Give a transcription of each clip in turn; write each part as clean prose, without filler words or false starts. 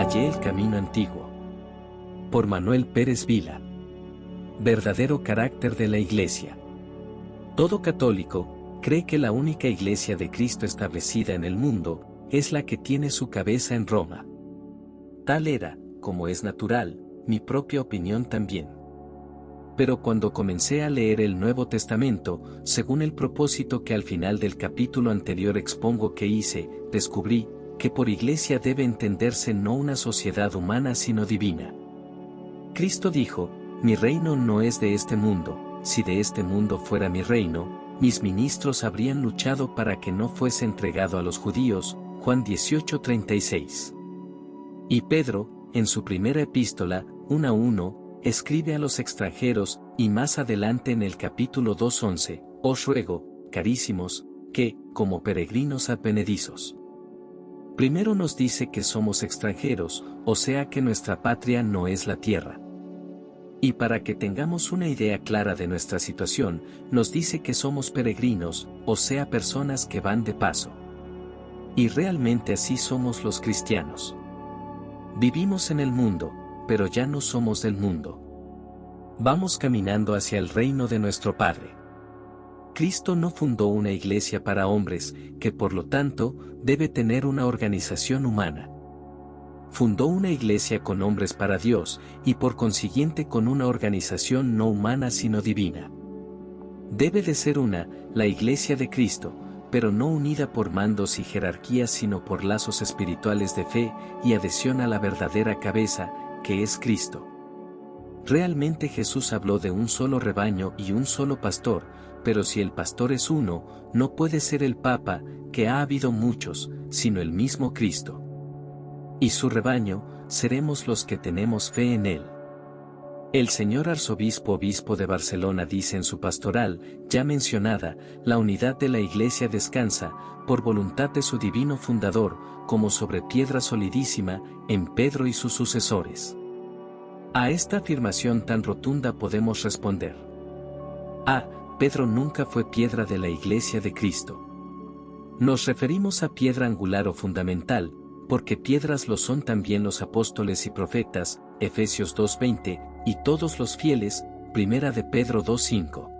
Hallé el camino antiguo. Por Manuel Pérez Vila. Verdadero carácter de la Iglesia. Todo católico cree que la única Iglesia de Cristo establecida en el mundo es la que tiene su cabeza en Roma. Tal era, como es natural, mi propia opinión también. Pero cuando comencé a leer el Nuevo Testamento, según el propósito que al final del capítulo anterior expongo que hice, descubrí que por Iglesia debe entenderse no una sociedad humana sino divina. Cristo dijo: mi reino no es de este mundo. Si de este mundo fuera mi reino, mis ministros habrían luchado para que no fuese entregado a los judíos. Juan 18:36. Y Pedro, en su primera epístola, 1:1, escribe a los extranjeros, y más adelante en el capítulo 2:11, os ruego, carísimos, que, como peregrinos advenedizos. Primero nos dice que somos extranjeros, o sea que nuestra patria no es la tierra. Y para que tengamos una idea clara de nuestra situación, nos dice que somos peregrinos, o sea personas que van de paso. Y realmente así somos los cristianos. Vivimos en el mundo, pero ya no somos del mundo. Vamos caminando hacia el reino de nuestro Padre. Cristo no fundó una iglesia para hombres, que por lo tanto, debe tener una organización humana. Fundó una iglesia con hombres para Dios, y por consiguiente con una organización no humana sino divina. Debe de ser la iglesia de Cristo, pero no unida por mandos y jerarquías sino por lazos espirituales de fe y adhesión a la verdadera cabeza, que es Cristo. Realmente Jesús habló de un solo rebaño y un solo pastor, pero si el pastor es uno, no puede ser el Papa, que ha habido muchos, sino el mismo Cristo. Y su rebaño, seremos los que tenemos fe en él. El señor obispo de Barcelona dice en su pastoral, ya mencionada, la unidad de la Iglesia descansa, por voluntad de su divino fundador, como sobre piedra solidísima, en Pedro y sus sucesores. A esta afirmación tan rotunda podemos responder: A. Pedro nunca fue piedra de la Iglesia de Cristo. Nos referimos a piedra angular o fundamental, porque piedras lo son también los apóstoles y profetas, Efesios 2:20, y todos los fieles, Primera de Pedro 2:5.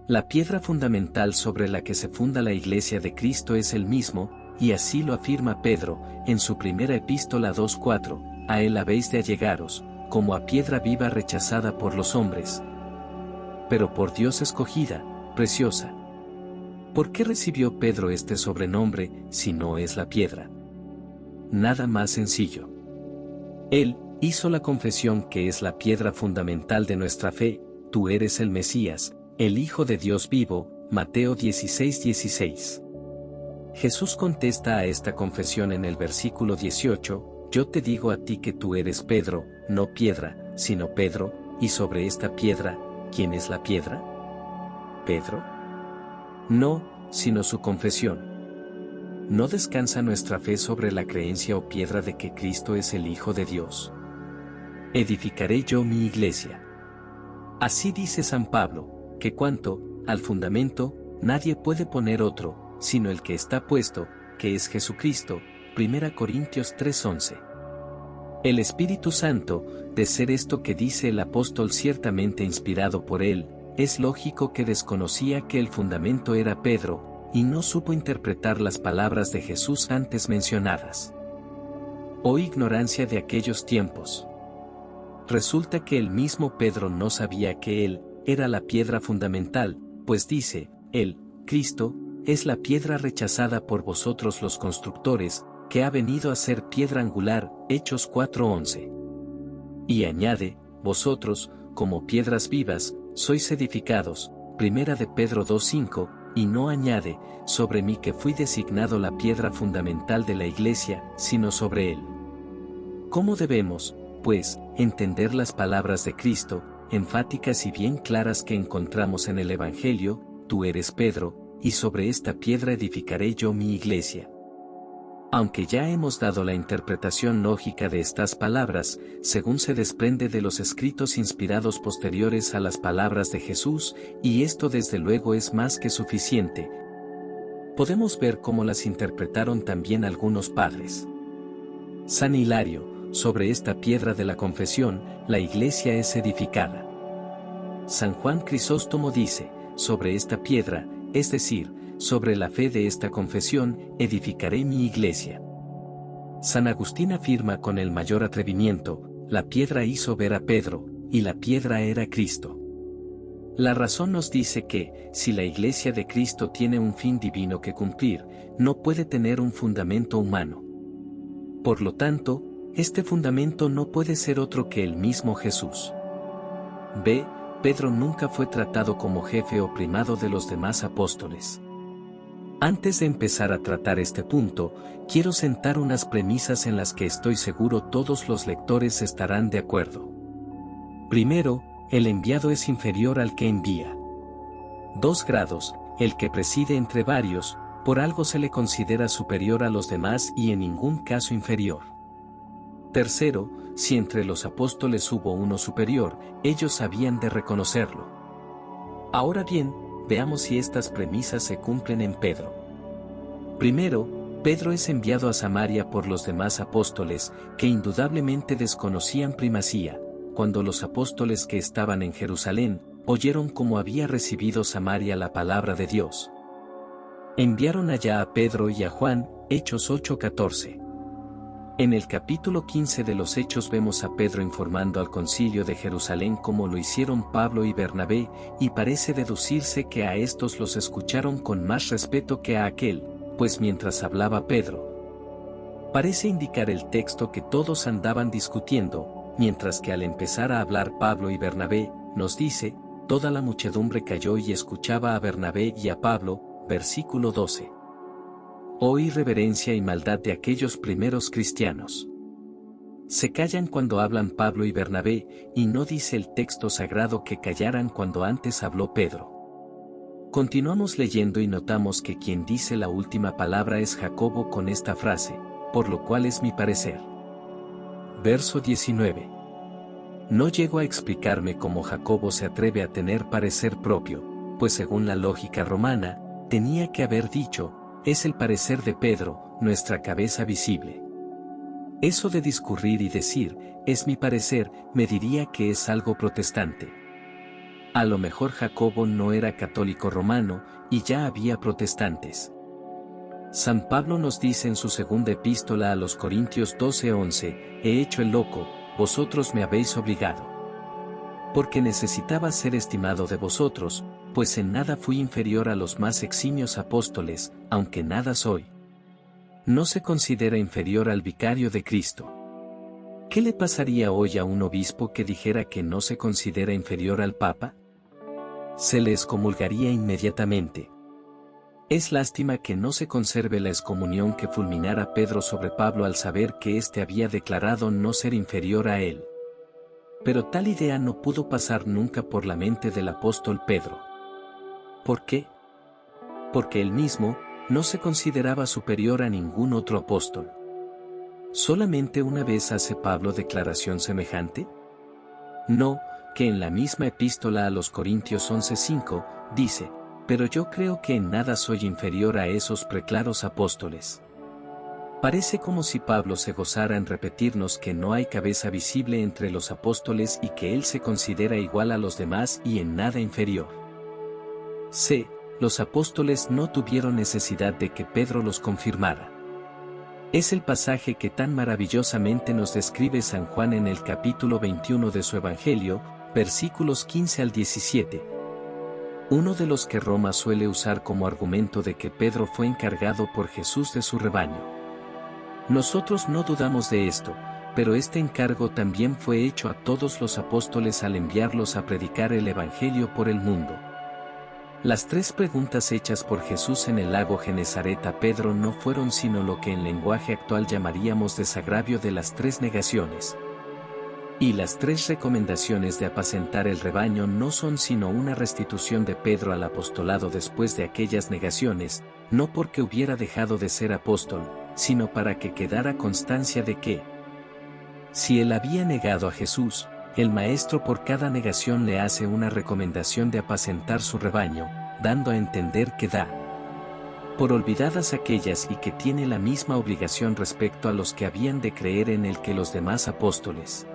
La piedra fundamental sobre la que se funda la Iglesia de Cristo es el mismo, y así lo afirma Pedro, en su primera epístola 2:4, a él habéis de allegaros, como a piedra viva rechazada por los hombres, pero por Dios escogida, preciosa. ¿Por qué recibió Pedro este sobrenombre, si no es la piedra? Nada más sencillo. Él hizo la confesión que es la piedra fundamental de nuestra fe: tú eres el Mesías, el Hijo de Dios vivo, Mateo 16:16. Jesús contesta a esta confesión en el versículo 18, yo te digo a ti que tú eres Pedro, no piedra, sino Pedro, y sobre esta piedra, ¿quién es la piedra? ¿Pedro? No, sino su confesión. ¿No descansa nuestra fe sobre la creencia o piedra de que Cristo es el Hijo de Dios? Edificaré yo mi iglesia. Así dice San Pablo, que cuanto al fundamento, nadie puede poner otro, sino el que está puesto, que es Jesucristo, 1 Corintios 3:11. El Espíritu Santo, de ser esto que dice el apóstol ciertamente inspirado por él, es lógico que desconocía que el fundamento era Pedro, y no supo interpretar las palabras de Jesús antes mencionadas. Oh ignorancia de aquellos tiempos. Resulta que el mismo Pedro no sabía que él era la piedra fundamental, pues dice, él, Cristo, es la piedra rechazada por vosotros los constructores, que ha venido a ser piedra angular, Hechos 4:11. Y añade, vosotros, como piedras vivas, sois edificados, 1 de Pedro 2:5, y no añade, sobre mí que fui designado la piedra fundamental de la Iglesia, sino sobre él. ¿Cómo debemos, pues, entender las palabras de Cristo, enfáticas y bien claras que encontramos en el Evangelio? Tú eres Pedro, y sobre esta piedra edificaré yo mi iglesia. Aunque ya hemos dado la interpretación lógica de estas palabras, según se desprende de los escritos inspirados posteriores a las palabras de Jesús, y esto desde luego es más que suficiente, podemos ver cómo las interpretaron también algunos padres. San Hilario, sobre esta piedra de la confesión, la iglesia es edificada. San Juan Crisóstomo dice, sobre esta piedra, es decir, sobre la fe de esta confesión, edificaré mi iglesia. San Agustín afirma con el mayor atrevimiento, la piedra hizo ver a Pedro, y la piedra era Cristo. La razón nos dice que, si la iglesia de Cristo tiene un fin divino que cumplir, no puede tener un fundamento humano. Por lo tanto, este fundamento no puede ser otro que el mismo Jesús. B. Pedro nunca fue tratado como jefe o primado de los demás apóstoles. Antes de empezar a tratar este punto, quiero sentar unas premisas en las que estoy seguro todos los lectores estarán de acuerdo. Primero, el enviado es inferior al que envía. 2 grados, el que preside entre varios, por algo se le considera superior a los demás y en ningún caso inferior. Tercero, si entre los apóstoles hubo uno superior, ellos habían de reconocerlo. Ahora bien, veamos si estas premisas se cumplen en Pedro. Primero, Pedro es enviado a Samaria por los demás apóstoles, que indudablemente desconocían primacía, cuando los apóstoles que estaban en Jerusalén, oyeron cómo había recibido Samaria la palabra de Dios. Enviaron allá a Pedro y a Juan, Hechos 8:14. En el capítulo 15 de los Hechos vemos a Pedro informando al concilio de Jerusalén como lo hicieron Pablo y Bernabé, y parece deducirse que a estos los escucharon con más respeto que a aquel, pues mientras hablaba Pedro. Parece indicar el texto que todos andaban discutiendo, mientras que al empezar a hablar Pablo y Bernabé, nos dice, toda la muchedumbre calló y escuchaba a Bernabé y a Pablo, versículo 12. Oh irreverencia y maldad de aquellos primeros cristianos. Se callan cuando hablan Pablo y Bernabé, y no dice el texto sagrado que callaran cuando antes habló Pedro. Continuamos leyendo y notamos que quien dice la última palabra es Jacobo con esta frase, por lo cual es mi parecer. Verso 19. No llego a explicarme cómo Jacobo se atreve a tener parecer propio, pues según la lógica romana, tenía que haber dicho, es el parecer de Pedro, nuestra cabeza visible. Eso de discurrir y decir, es mi parecer, me diría que es algo protestante. A lo mejor Jacobo no era católico romano, y ya había protestantes. San Pablo nos dice en su segunda epístola a los Corintios 12:11, he hecho el loco, vosotros me habéis obligado. Porque necesitaba ser estimado de vosotros, pues en nada fui inferior a los más eximios apóstoles, aunque nada soy. No se considera inferior al vicario de Cristo. ¿Qué le pasaría hoy a un obispo que dijera que no se considera inferior al Papa? Se le excomulgaría inmediatamente. Es lástima que no se conserve la excomunión que fulminara Pedro sobre Pablo al saber que éste había declarado no ser inferior a él. Pero tal idea no pudo pasar nunca por la mente del apóstol Pedro. ¿Por qué? Porque él mismo no se consideraba superior a ningún otro apóstol. ¿Solamente una vez hace Pablo declaración semejante? No, que en la misma epístola a los Corintios 11:5, dice, pero yo creo que en nada soy inferior a esos preclaros apóstoles. Parece como si Pablo se gozara en repetirnos que no hay cabeza visible entre los apóstoles y que él se considera igual a los demás y en nada inferior. C. Los apóstoles no tuvieron necesidad de que Pedro los confirmara. Es el pasaje que tan maravillosamente nos describe San Juan en el capítulo 21 de su Evangelio, versículos 15 al 17. Uno de los que Roma suele usar como argumento de que Pedro fue encargado por Jesús de su rebaño. Nosotros no dudamos de esto, pero este encargo también fue hecho a todos los apóstoles al enviarlos a predicar el Evangelio por el mundo. Las 3 preguntas hechas por Jesús en el lago Genesaret a Pedro no fueron sino lo que en lenguaje actual llamaríamos desagravio de las 3 negaciones. Y las 3 recomendaciones de apacentar el rebaño no son sino una restitución de Pedro al apostolado después de aquellas negaciones, no porque hubiera dejado de ser apóstol, sino para que quedara constancia de que, si él había negado a Jesús, el Maestro por cada negación le hace una recomendación de apacentar su rebaño, dando a entender que da. por olvidadas aquellas y que tiene la misma obligación respecto a los que habían de creer en él que los demás apóstoles.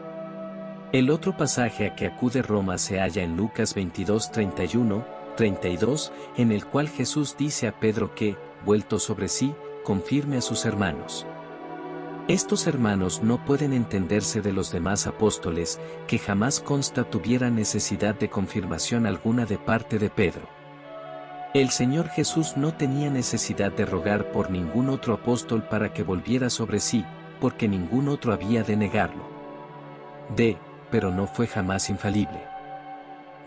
El otro pasaje a que acude Roma se halla en Lucas 22, 31, 32, en el cual Jesús dice a Pedro que, vuelto sobre sí, confirme a sus hermanos. Estos hermanos no pueden entenderse de los demás apóstoles, que jamás consta tuvieran necesidad de confirmación alguna de parte de Pedro. El Señor Jesús no tenía necesidad de rogar por ningún otro apóstol para que volviera sobre sí, porque ningún otro había de negarlo. Pero no fue jamás infalible.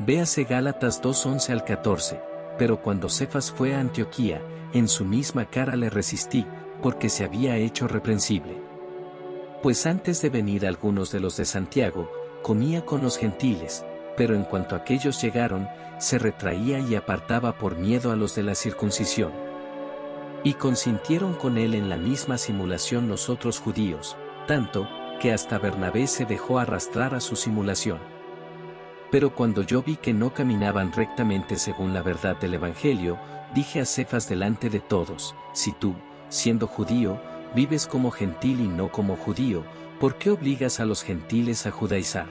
Véase Gálatas 2, 11 al 14, pero cuando Cefas fue a Antioquía, en su misma cara le resistí, porque se había hecho reprensible. Pues antes de venir algunos de los de Santiago, comía con los gentiles, pero en cuanto aquellos llegaron, se retraía y apartaba por miedo a los de la circuncisión. Y consintieron con él en la misma simulación los otros judíos, tanto, que hasta Bernabé se dejó arrastrar a su simulación. Pero cuando yo vi que no caminaban rectamente según la verdad del Evangelio, dije a Cefas delante de todos, si tú, siendo judío, vives como gentil y no como judío, ¿por qué obligas a los gentiles a judaizar?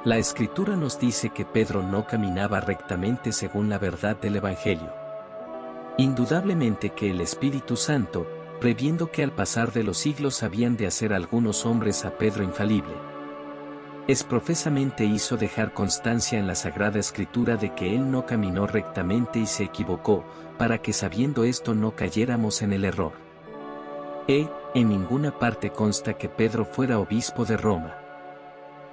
La Escritura nos dice que Pedro no caminaba rectamente según la verdad del Evangelio. Indudablemente que el Espíritu Santo, previendo que al pasar de los siglos habían de hacer algunos hombres a Pedro infalible, exprofesamente hizo dejar constancia en la Sagrada Escritura de que él no caminó rectamente y se equivocó, para que sabiendo esto no cayéramos en el error. En ninguna parte consta que Pedro fuera obispo de Roma.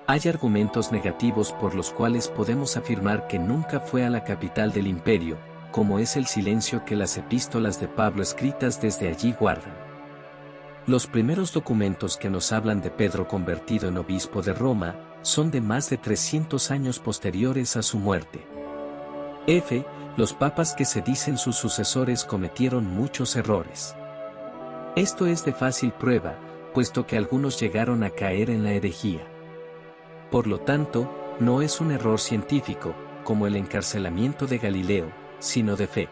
Hay argumentos negativos por los cuales podemos afirmar que nunca fue a la capital del imperio, como es el silencio que las epístolas de Pablo escritas desde allí guardan. Los primeros documentos que nos hablan de Pedro convertido en obispo de Roma, son de más de 300 años posteriores a su muerte. Los papas que se dicen sus sucesores cometieron muchos errores. Esto es de fácil prueba, puesto que algunos llegaron a caer en la herejía. Por lo tanto, no es un error científico, como el encarcelamiento de Galileo, sino de fe.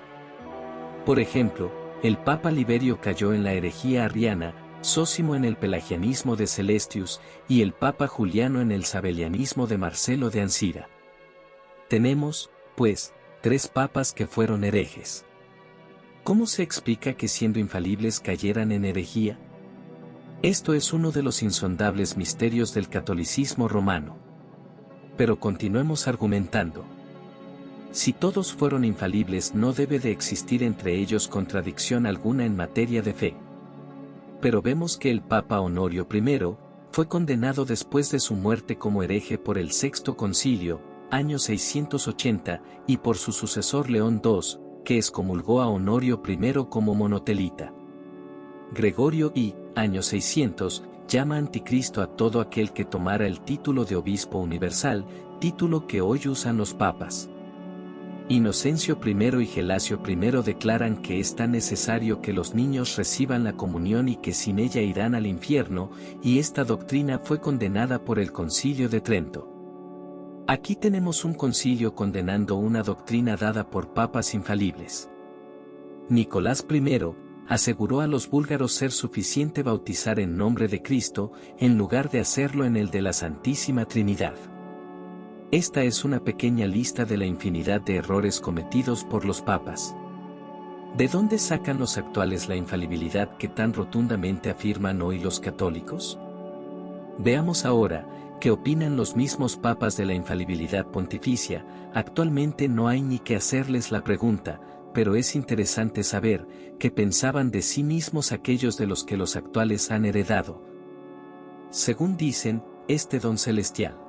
Por ejemplo, el Papa Liberio cayó en la herejía arriana, Zósimo en el pelagianismo de Celestius, y el Papa Juliano en el sabelianismo de Marcelo de Ancira. Tenemos, pues, 3 papas que fueron herejes. ¿Cómo se explica que siendo infalibles cayeran en herejía? Esto es uno de los insondables misterios del catolicismo romano. Pero continuemos argumentando. Si todos fueron infalibles, no debe de existir entre ellos contradicción alguna en materia de fe. Pero vemos que el Papa Honorio I fue condenado después de su muerte como hereje por el Sexto Concilio, año 680, y por su sucesor León II, que excomulgó a Honorio I como monotelita. Gregorio I, año 600, llama anticristo a todo aquel que tomara el título de obispo universal, título que hoy usan los papas. Inocencio I y Gelasio I declaran que es tan necesario que los niños reciban la comunión y que sin ella irán al infierno, y esta doctrina fue condenada por el Concilio de Trento. Aquí tenemos un concilio condenando una doctrina dada por papas infalibles. Nicolás I aseguró a los búlgaros ser suficiente bautizar en nombre de Cristo, en lugar de hacerlo en el de la Santísima Trinidad. Esta es una pequeña lista de la infinidad de errores cometidos por los papas. ¿De dónde sacan los actuales la infalibilidad que tan rotundamente afirman hoy los católicos? Veamos ahora, ¿qué opinan los mismos papas de la infalibilidad pontificia? Actualmente no hay ni que hacerles la pregunta, pero es interesante saber, qué pensaban de sí mismos aquellos de los que los actuales han heredado. Según dicen, este don celestial.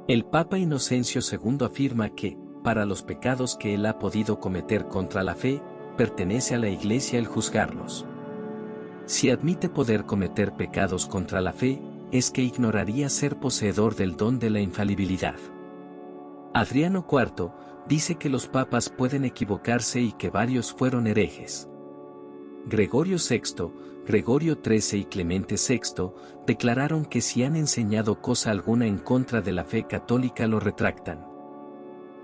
El Papa Inocencio II afirma que, para los pecados que él ha podido cometer contra la fe, pertenece a la Iglesia el juzgarlos. Si admite poder cometer pecados contra la fe, es que ignoraría ser poseedor del don de la infalibilidad. Adriano IV dice que los papas pueden equivocarse y que varios fueron herejes. Gregorio VI, Gregorio XIII y Clemente VI declararon que si han enseñado cosa alguna en contra de la fe católica lo retractan.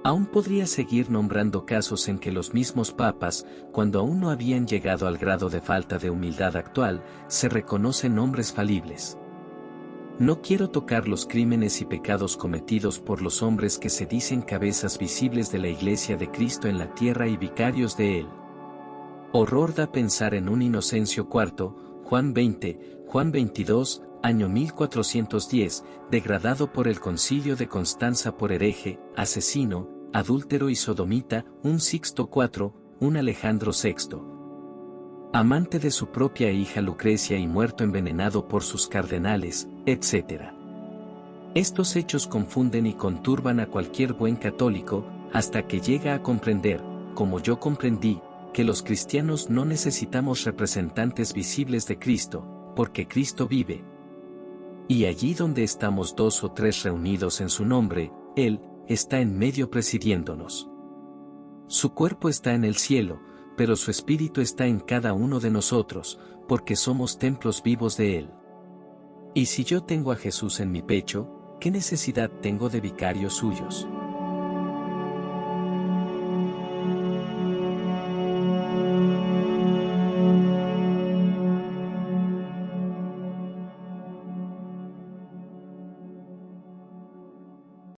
Aún podría seguir nombrando casos en que los mismos papas, cuando aún no habían llegado al grado de falta de humildad actual, se reconocen hombres falibles. No quiero tocar los crímenes y pecados cometidos por los hombres que se dicen cabezas visibles de la Iglesia de Cristo en la tierra y vicarios de Él. Horror da pensar en un Inocencio IV, Juan 20, Juan 22, año 1410, degradado por el Concilio de Constanza por hereje, asesino, adúltero y sodomita, un Sixto IV, un Alejandro VI. Amante de su propia hija Lucrecia y muerto envenenado por sus cardenales, etc. Estos hechos confunden y conturban a cualquier buen católico, hasta que llega a comprender, como yo comprendí, que los cristianos no necesitamos representantes visibles de Cristo, porque Cristo vive. Y allí donde estamos 2 o 3 reunidos en su nombre, Él está en medio presidiéndonos. Su cuerpo está en el cielo, pero su espíritu está en cada uno de nosotros, porque somos templos vivos de Él. Y si yo tengo a Jesús en mi pecho, ¿qué necesidad tengo de vicarios suyos?